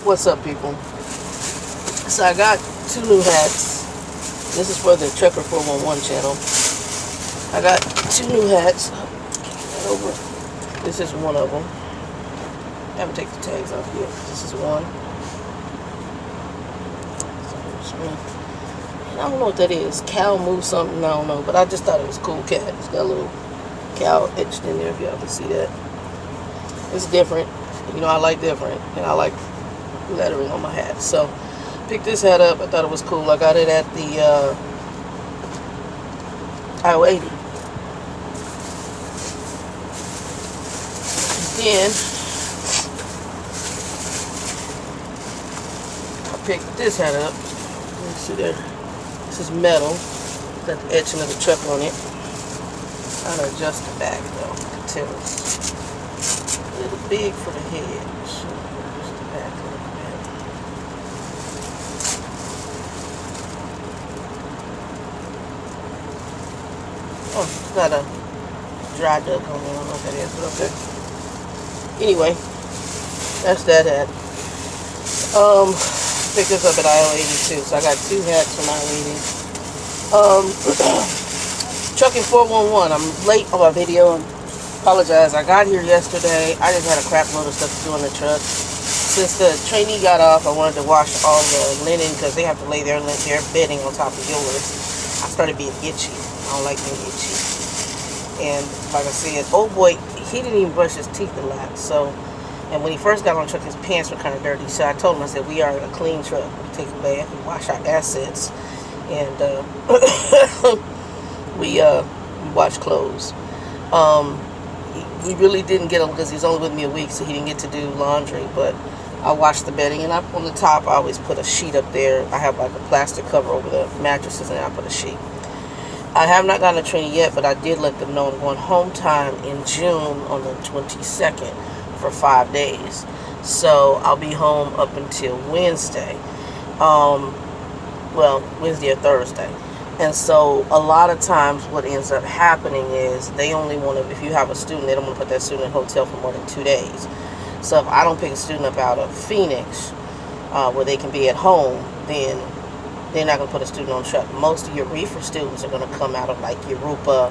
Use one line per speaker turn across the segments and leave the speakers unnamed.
What's up, people? So I got 2 new hats. This is for the TruckerDoll channel. I got 2 new hats. Over. This is one of them. I haven't taken the tags off yet. This is one. And I don't know what that is. Cow moo something. I don't know. But I just thought it was a cool cat. It's got a little cow etched in there, if y'all can see that. It's different. You know, I like different. And I like lettering on my hat. So, picked this hat up. I thought it was cool. I got it at the aisle 80. Then, I picked this hat up. Let me see there. This is metal. Got the etching of the truck on it. Trying to adjust the back though. You can tell it's a little big for the head. So, adjust the back a little bit. Oh, it's got a dry duck on there. I don't know what that is, but okay. Anyway, that's that hat. Picked this up at aisle 82, so I got 2 hats from aisle 80. TruckerDoll411. I'm late on my video. Apologize. I got here yesterday. I just had a crap load of stuff to do in the truck. Since the trainee got off, I wanted to wash all the linen because they have to lay their bedding on top of yours. I started being itchy. I don't like being itchy. And like I said, old boy, he didn't even brush his teeth a lot. So, and when he first got on the truck, his pants were kind of dirty. So I told him, I said, we are a clean truck. We take a bath, we wash our assets, and we wash clothes. We really didn't get him because he's only with me a week, so he didn't get to do laundry. But I washed the bedding, and on the top, I always put a sheet up there. I have like a plastic cover over the mattresses, and I put a sheet. I have not gotten a trainee yet, but I did let them know I'm going home time in June on the 22nd for 5 days. So I'll be home up until Wednesday. Well, Wednesday or Thursday. And so a lot of times what ends up happening is they only want to, if you have a student, they don't want to put that student in a hotel for more than 2 days. So if I don't pick a student up out of Phoenix, where they can be at home, then they're not going to put a student on truck. Most of your reefer students are going to come out of like Europa,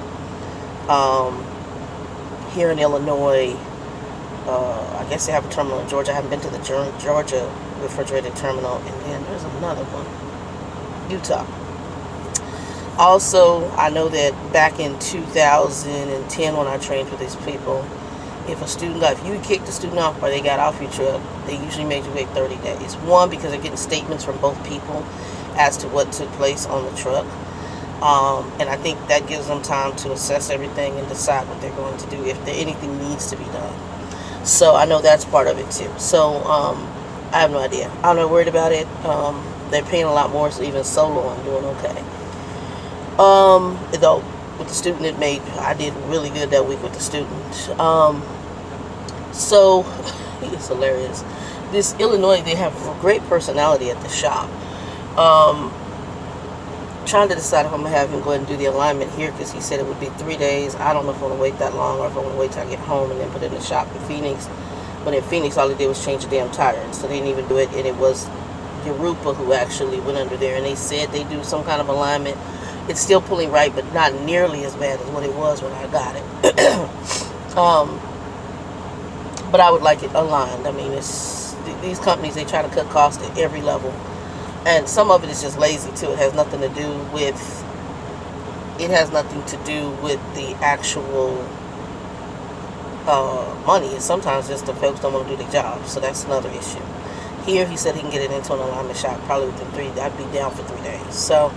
here in Illinois. I guess they have a terminal in Georgia. I haven't been to the Georgia refrigerated terminal. And then there's another one, Utah. Also, I know that back in 2010 when I trained with these people, if you kicked the student off or they got off your truck, they usually made you wait 30 days. One, because they're getting statements from both people as to what took place on the truck. And I think that gives them time to assess everything and decide what they're going to do if anything needs to be done. So I know that's part of it too. So I have no idea. I'm not worried about it. They're paying a lot more, so even solo I'm doing okay. Though with the student I did really good that week with the student. So it's hilarious. This Illinois, they have a great personality at the shop. Trying to decide if I'm going to have him go ahead and do the alignment here because he said it would be 3 days. I don't know if I want to wait that long or if I want to wait till I get home and then put it in the shop in Phoenix. But in Phoenix, all he did was change the damn tire. So they didn't even do it. And it was Europa who actually went under there. And they said they do some kind of alignment. It's still pulling right, but not nearly as bad as what it was when I got it. But I would like it aligned. I mean, these companies, they try to cut costs at every level. And some of it is just lazy too. It has nothing to do with the actual money. It's sometimes just the folks don't want to do their job. So that's another issue. Here he said he can get it into an alignment shop probably within 3 days. I'd be down for 3 days. So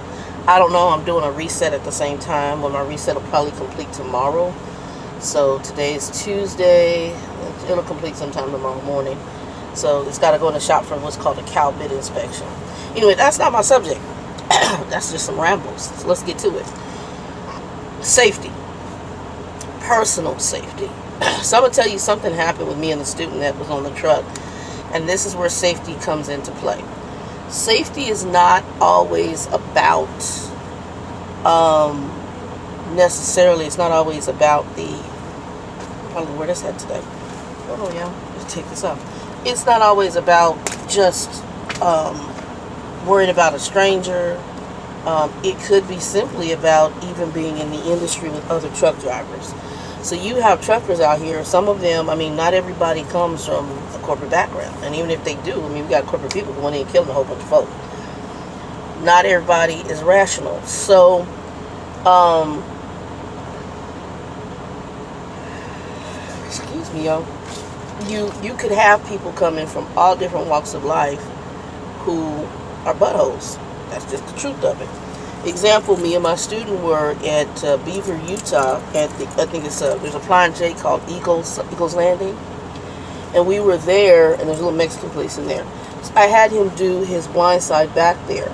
I don't know. I'm doing a reset at the same time. Well, my reset will probably complete tomorrow. So today is Tuesday. It'll complete sometime tomorrow morning. So it's got to go in the shop for what's called a cow bid inspection. Anyway, that's not my subject. That's just some rambles. So let's get to it. Safety. Personal safety. So I'm going to tell you something happened with me and the student that was on the truck. And this is where safety comes into play. Safety is not always about necessarily, it's not always about the, probably where this at today. Hold on, y'all. Let's take this off. It's not always about just worried about a stranger. It could be simply about even being in the industry with other truck drivers. So you have truckers out here, some of them, I mean, not everybody comes from a corporate background. And even if they do, I mean, we got corporate people going in and killing a whole bunch of folk. Not everybody is rational. So, excuse me, y'all. You could have people come in from all different walks of life who are buttholes. That's just the truth of it. Example, me and my student were at Beaver, Utah, at the, I think it's there's a Flying J called Eagles Landing, and we were there, and there's a little Mexican place in there. So I had him do his blind side back there.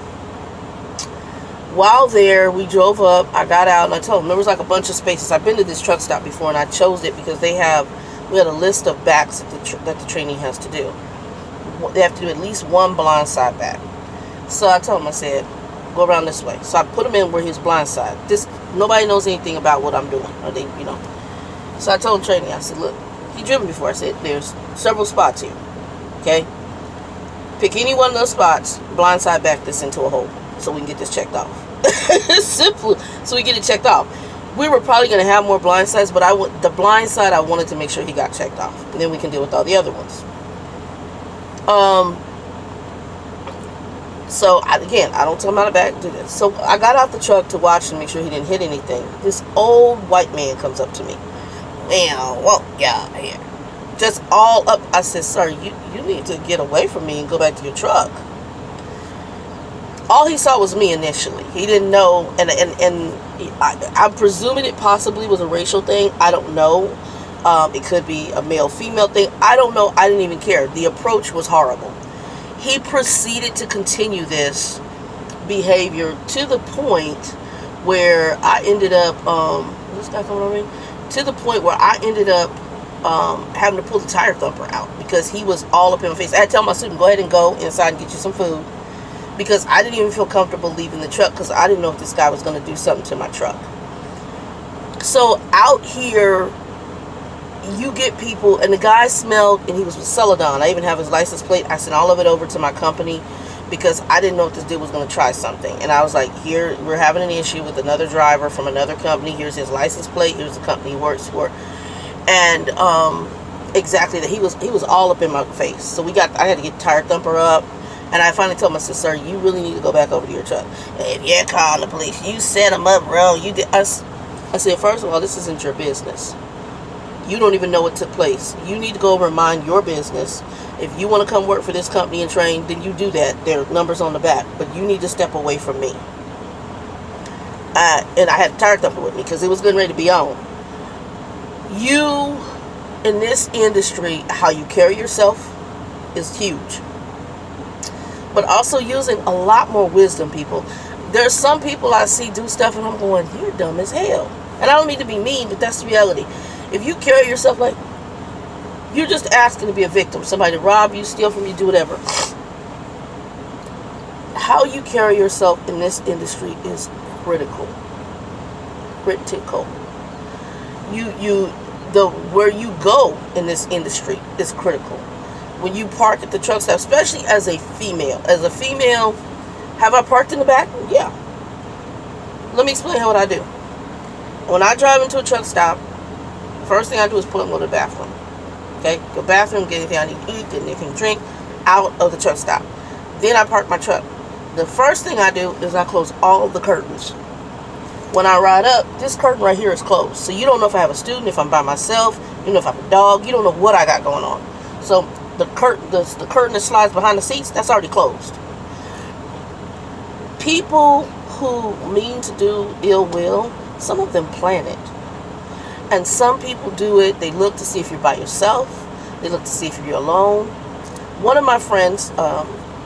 While there, we drove up. I got out and I told him there was like a bunch of spaces. I've been to this truck stop before, and I chose it because we had a list of backs that the trainee has to do. They have to do at least one blind side back. So I told him, I said, go around this way. So I put him in where his blind side. Nobody knows anything about what I'm doing. Or they, you know. So I told the trainee, I said, look, he driven before. I said, there's several spots here. Okay? Pick any one of those spots, blind side back this into a hole so we can get this checked off. It's simple. So we get it checked off. We were probably going to have more blind sides, but the blind side I wanted to make sure he got checked off. And then we can deal with all the other ones. So, again, I don't tell him how to do this. So, I got out the truck to watch and make sure he didn't hit anything. This old white man comes up to me. Man, won't get out here. Just all up. I said, sir, you need to get away from me and go back to your truck. All he saw was me initially. He didn't know, and I'm presuming it possibly was a racial thing. I don't know. It could be a male-female thing. I don't know. I didn't even care. The approach was horrible. He proceeded to continue this behavior to the point where I ended up, this guy coming over me? To the point where I ended up having to pull the tire thumper out because he was all up in my face. I had to tell my student, go ahead and go inside and get you some food because I didn't even feel comfortable leaving the truck because I didn't know if this guy was going to do something to my truck. So out here, you get people, and the guy smelled, and he was with Celadon. I even have his license plate. I sent all of it over to my company because I didn't know if this dude was going to try something. And I was like, here, we're having an issue with another driver from another company. Here's his license plate. Here's the company he works for. And exactly that. He was all up in my face. So I had to get tire thumper up. And I finally told him, I said, sir, you really need to go back over to your truck. If you're calling the police, you set them up wrong. You did. I said, first of all, this isn't your business. You don't even know what took place. You need to go over and mind your business. If you want to come work for this company and train, then you do that. There are numbers on the back. But you need to step away from me. And I had a tire thumper with me because it was getting ready to be on. You, in this industry, how you carry yourself is huge. But also using a lot more wisdom, people. There's some people I see do stuff and I'm going, you're dumb as hell. And I don't mean to be mean, but that's the reality. If you carry yourself like you're just asking to be a victim, somebody to rob you, steal from you, do whatever. How you carry yourself in this industry is critical. Critical. Where you go in this industry is critical. When you park at the truck stop, especially as a female. As a female, have I parked in the back? Yeah. Let me explain what I do. When I drive into a truck stop, first thing I do is pull up and go to the bathroom. Okay? Go to the bathroom, get anything I need to eat, get anything to drink, out of the truck stop. Then I park my truck. The first thing I do is I close all of the curtains. When I ride up, this curtain right here is closed. So you don't know if I have a student, if I'm by myself, you don't know if I have a dog, you don't know what I got going on. So the curtain that slides behind the seats, that's already closed. People who mean to do ill will, some of them plan it. And some people do it, they look to see if you're by yourself. They look to see if you're alone. One of my friends,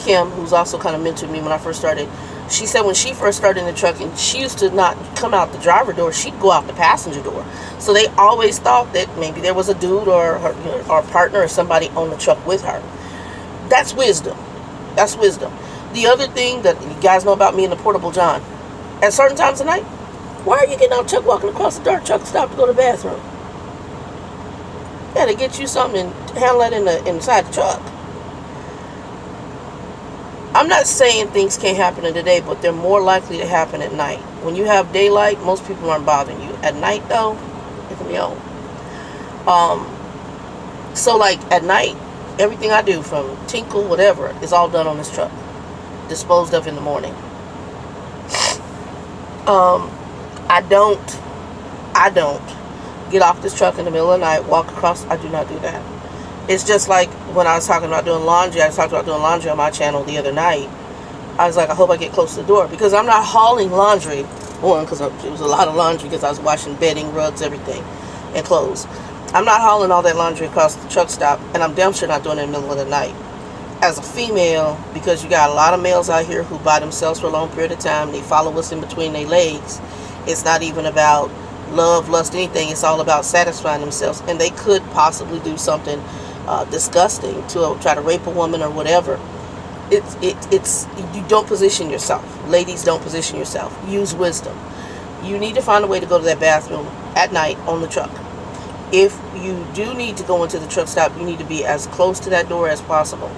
Kim, who's also kind of mentored me when I first started, she said when she first started in the trucking, she used to not come out the driver door, she'd go out the passenger door. So they always thought that maybe there was a dude or a partner or somebody on the truck with her. That's wisdom. That's wisdom. The other thing that you guys know about me and the Portable John, at certain times of night, why are you getting out truck walking across the dark truck stop to go to the bathroom? Yeah, to get you something and handle that inside the truck. I'm not saying things can't happen in the day, but they're more likely to happen at night. When you have daylight, most people aren't bothering you. At night, though, it can be on. So, like, at night, everything I do, from tinkle, whatever, is all done on this truck. Disposed of in the morning. I don't get off this truck in the middle of the night, walk across. I do not do that. It's just like when I was talking about doing laundry. I talked about doing laundry on my channel the other night. I was like, I hope I get close to the door, because I'm not hauling laundry. One, because it was a lot of laundry, because I was washing bedding, rugs, everything, and clothes. I'm not hauling all that laundry across the truck stop, and I'm damn sure not doing it in the middle of the night. As a female, because you got a lot of males out here who by themselves for a long period of time, they follow us in between their legs. It's not even about love, lust, anything. It's all about satisfying themselves, and they could possibly do something disgusting to try to rape a woman or whatever. It's you don't position yourself. Ladies, don't position yourself. Use wisdom. You need to find a way to go to that bathroom at night on the truck. If you do need to go into the truck stop, you need to be as close to that door as possible.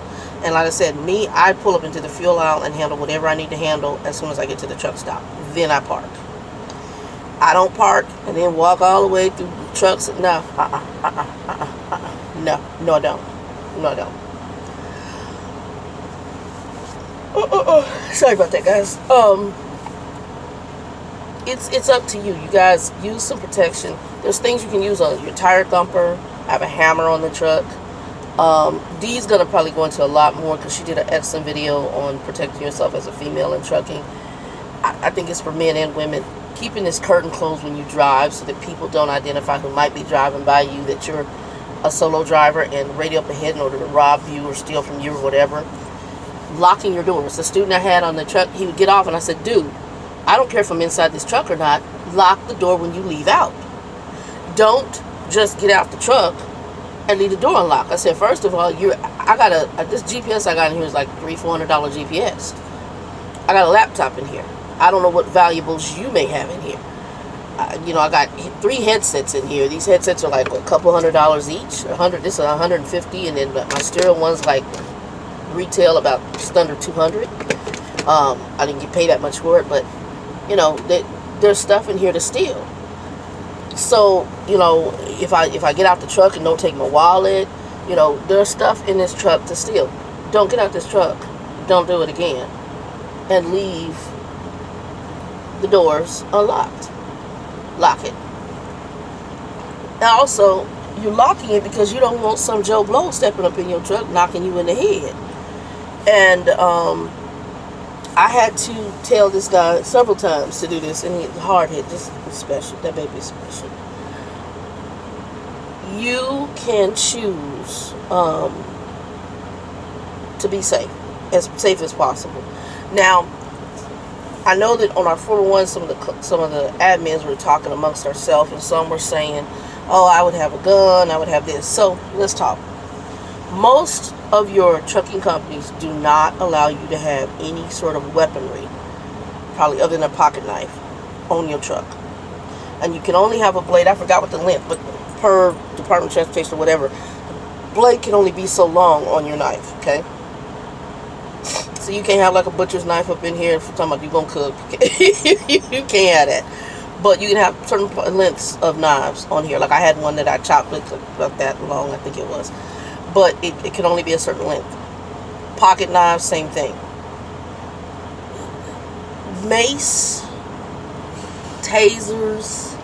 And like I said, I pull up into the fuel aisle and handle whatever I need to handle as soon as I get to the truck stop. Then I park. I don't park and then walk all the way through the trucks. No, no, I don't. No, I don't. Sorry about that, guys. It's up to you. You guys use some protection. There's things you can use on your tire thumper. I have a hammer on the truck. Dee's gonna probably go into a lot more, because she did an excellent video on protecting yourself as a female in trucking. I think it's for men and women. Keeping this curtain closed when you drive, so that people don't identify who might be driving by you that you're a solo driver and radio up ahead in order to rob you or steal from you or whatever. Locking your doors. The student I had on the truck, he would get off and I said, dude, I don't care if I'm inside this truck or not, lock the door when you leave out. Don't just get out the truck and leave the door unlocked. I said, first of all, this GPS I got in here is like $300-400 GPS. I got a laptop in here. I don't know what valuables you may have in here. I got 3 headsets in here. These headsets are like a couple $100 each. 100. This is 150, and then my stereo one's like retail about just under 200. I didn't get paid that much for it, but there's stuff in here to steal. So if I get out the truck and don't take my wallet, there's stuff in this truck to steal. Don't get out this truck. Don't do it again, and leave the doors unlocked. Lock it. Now also, you're locking it because you don't want some Joe Blow stepping up in your truck knocking you in the head. And I had to tell this guy several times to do this, and he's hard hit. Just special. That baby's special. You can choose to be safe as possible. Now, I know that on our 401, some of the admins were talking amongst ourselves, and some were saying, "Oh, I would have a gun, I would have this." So let's talk. Most of your trucking companies do not allow you to have any sort of weaponry, probably other than a pocket knife, on your truck. And you can only have a blade. I forgot what the length, but per Department of Transportation or whatever, the blade can only be so long on your knife. Okay. So you can't have like a butcher's knife up in here. If you're talking about you're gonna cook, you can't have that. But you can have certain lengths of knives on here. Like I had one that I chopped with about that long, I think it was. But it can only be a certain length. Pocket knives, same thing. Mace, tasers,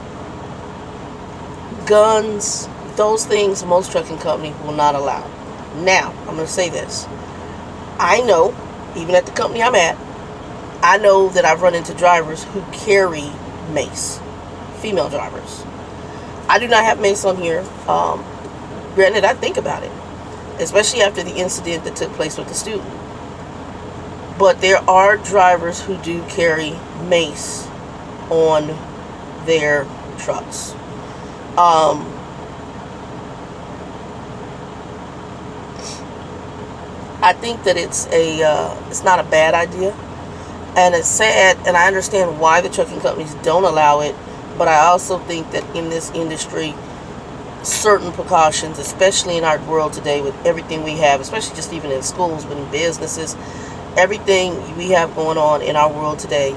guns, those things most trucking companies will not allow. Now, I'm going to say this. I know, even at the company I'm at, I know that I've run into drivers who carry mace. Female drivers. I do not have mace on here. Granted, I think about it, especially after the incident that took place with the student. But there are drivers who do carry mace on their trucks. I think that it's not a bad idea, and it's sad, and I understand why the trucking companies don't allow it, but I also think that in this industry, certain precautions, especially in our world today with everything we have, especially just even in schools, but in businesses, everything we have going on in our world today,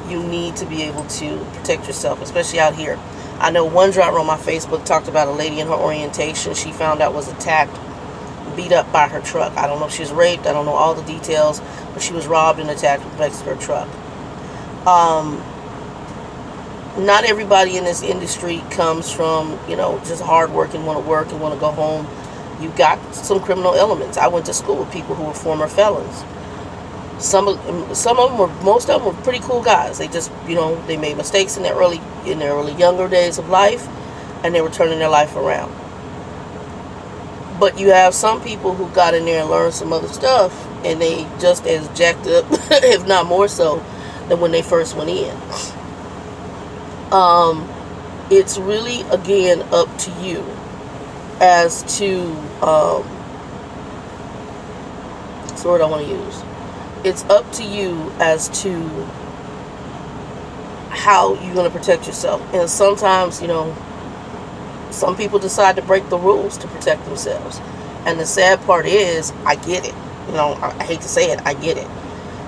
you need to be able to protect yourself, especially out here. I know one driver on my Facebook talked about a lady in her orientation she found out was attacked, beat up by her truck. I don't know if she was raped. I don't know all the details, but she was robbed and attacked next to her truck. Not everybody in this industry comes from, you know, just hard work and want to work and want to go home. You've got some criminal elements. I went to school with people who were former felons. Some of them were, most of them were pretty cool guys. They just, you know, they made mistakes in their early younger days of life, and they were turning their life around. But you have some people who got in there and learned some other stuff, and they just as jacked up, if not more so, than when they first went in. It's really, again, up to you as to, what's the word I want to use? It's up to you as to how you're going to protect yourself. And sometimes, you know, some people decide to break the rules to protect themselves. And the sad part is, I get it. You know, I hate to say it, I get it.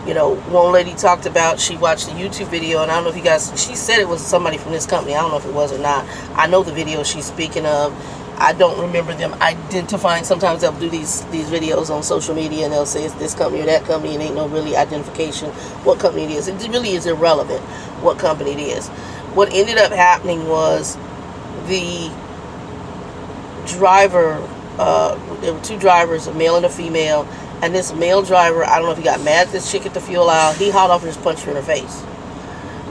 You know, one lady talked about, she watched a YouTube video, and I don't know if you guys, she said it was somebody from this company. I don't know if it was or not. I know the video she's speaking of. I don't remember them identifying. Sometimes they'll do these videos on social media, and they'll say it's this company or that company, and ain't no really identification what company it is. It really is irrelevant what company it is. What ended up happening was the driver, there were two drivers, a male and a female, and this male driver, I don't know if he got mad at this chick at the fuel aisle, he hauled off and just punched her in her face.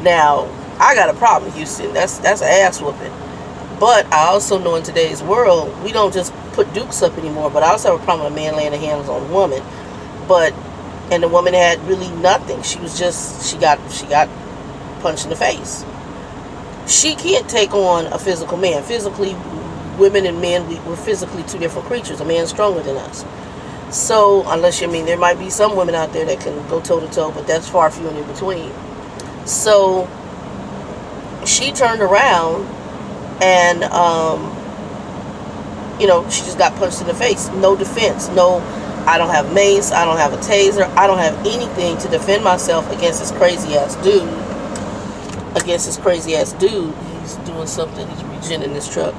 Now, I got a problem, Houston. That's an ass whooping. But I also know in today's world, we don't just put dukes up anymore. But I also have a problem with a man laying their hands on a woman. And the woman had really nothing. She was just, she got punched in the face. She can't take on a physical man. Physically, women and men, we're physically two different creatures. A man's stronger than us. So, unless you mean, there might be some women out there that can go toe-to-toe, but that's far few and in between. So, she turned around and, you know, she just got punched in the face. No defense. No, I don't have mace. I don't have a taser. I don't have anything to defend myself against this crazy-ass dude. He's doing something. He's reaching in this truck.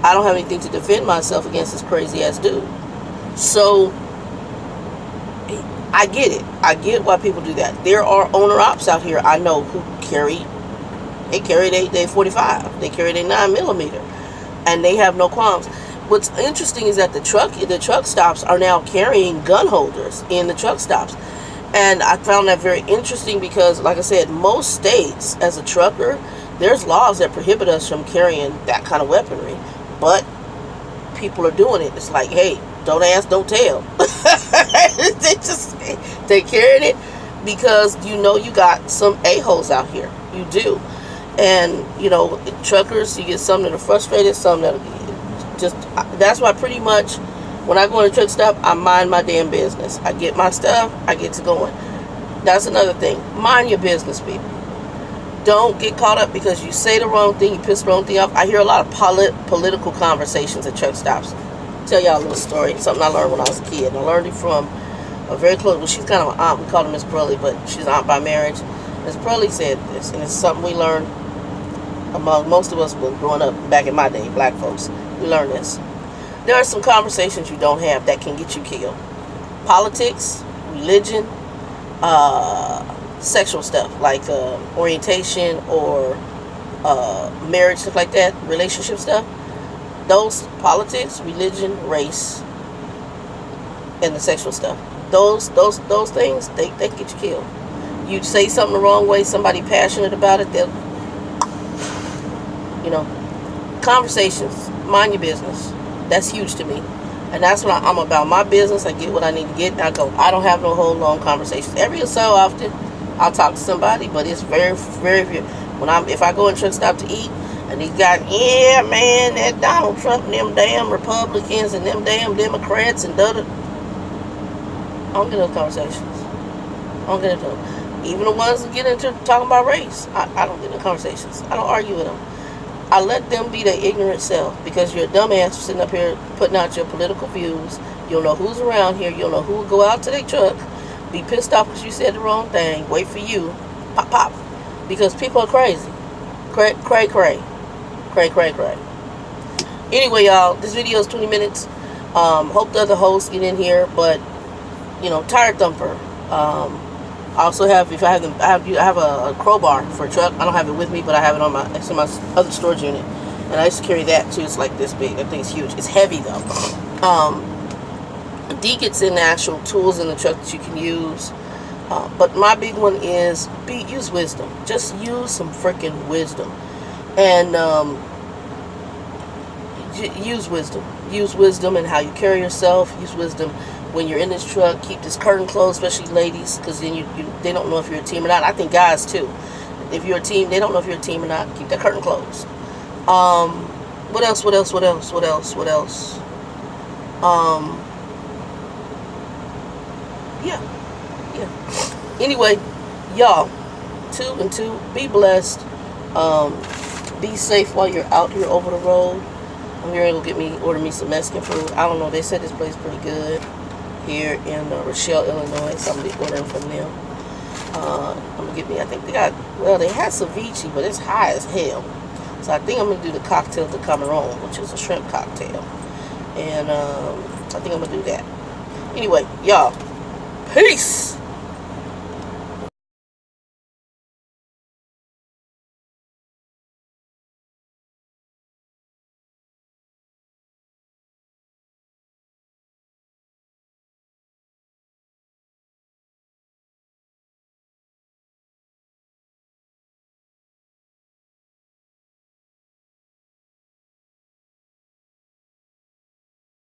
I don't have anything to defend myself against this crazy-ass dude. So, I get it. I get why people do that. There are owner-ops out here I know who carry their 45. They carry their 9mm. And they have no qualms. What's interesting is that the truck stops are now carrying gun holders in the truck stops. And I found that very interesting because, like I said, most states, as a trucker, there's laws that prohibit us from carrying that kind of weaponry. But people are doing it. It's like, hey, don't ask, don't tell. They carrying it because you know you got some a-holes out here. You do. And, you know, truckers, you get some that are frustrated, some that are just, that's why pretty much when I go in a truck stop, I mind my damn business. I get my stuff, I get to going. That's another thing. Mind your business, people. Don't get caught up because you say the wrong thing, you piss the wrong thing off. I hear a lot of political conversations at truck stops. I'll tell y'all a little story, something I learned when I was a kid. And I learned it from a very close, well, she's kind of an aunt. We call her Miss Pearlie, but she's an aunt by marriage. Miss Pearlie said this, and it's something we learned among most of us growing up back in my day, black folks. We learned this. There are some conversations you don't have that can get you killed. Politics, religion, sexual stuff like orientation or marriage, stuff like that, relationship stuff. Those politics, religion, race, and the sexual stuff. Those things, they can get you killed. You say something the wrong way, somebody passionate about it, they'll, you know, conversations, mind your business. That's huge to me. And that's what I'm about. My business, I get what I need to get, and I go. I don't have no whole long conversations. Every so often, I'll talk to somebody, but it's very, very few. If I go in truck stop to eat, and these guys, yeah, man, that Donald Trump and them damn Republicans and them damn Democrats and I don't get those conversations. I don't get into them. Even the ones that get into talking about race, I don't get into conversations. I don't argue with them. I let them be their ignorant self because you're a dumbass sitting up here putting out your political views. You don't know who's around here. You don't know who will go out to their truck Be pissed off because you said the wrong thing. Wait for you. Pop, pop. Because people are crazy. Cray, cray, cray. Cray, cray, cray. Anyway, y'all, this video is 20 minutes. Hope the other hosts get in here, but, you know, tire thumper. I also have, if I have them, I have a crowbar for a truck. I don't have it with me, but I have it on it's in my other storage unit. And I used to carry that too. It's like this big. That thing's huge. It's heavy though. D gets in the actual tools in the truck that you can use. But my big one is use wisdom. Just use some freaking wisdom. And use wisdom. Use wisdom in how you carry yourself. Use wisdom when you're in this truck. Keep this curtain closed, especially ladies, because then they don't know if you're a team or not. I think guys too. If you're a team, they don't know if you're a team or not. Keep that curtain closed. What else? What else? What else? What else? What else? Yeah. Anyway, y'all, 2 and 2, be blessed. Be safe while you're out here over the road. I'm here to order me some Mexican food. I don't know. They said this place is pretty good here in Rochelle, Illinois. So I'm gonna be ordering from them. I'm gonna get me. I think they had ceviche, but it's high as hell. So I think I'm gonna do the cocktail de camarón, which is a shrimp cocktail, and I think I'm gonna do that. Anyway, y'all, peace.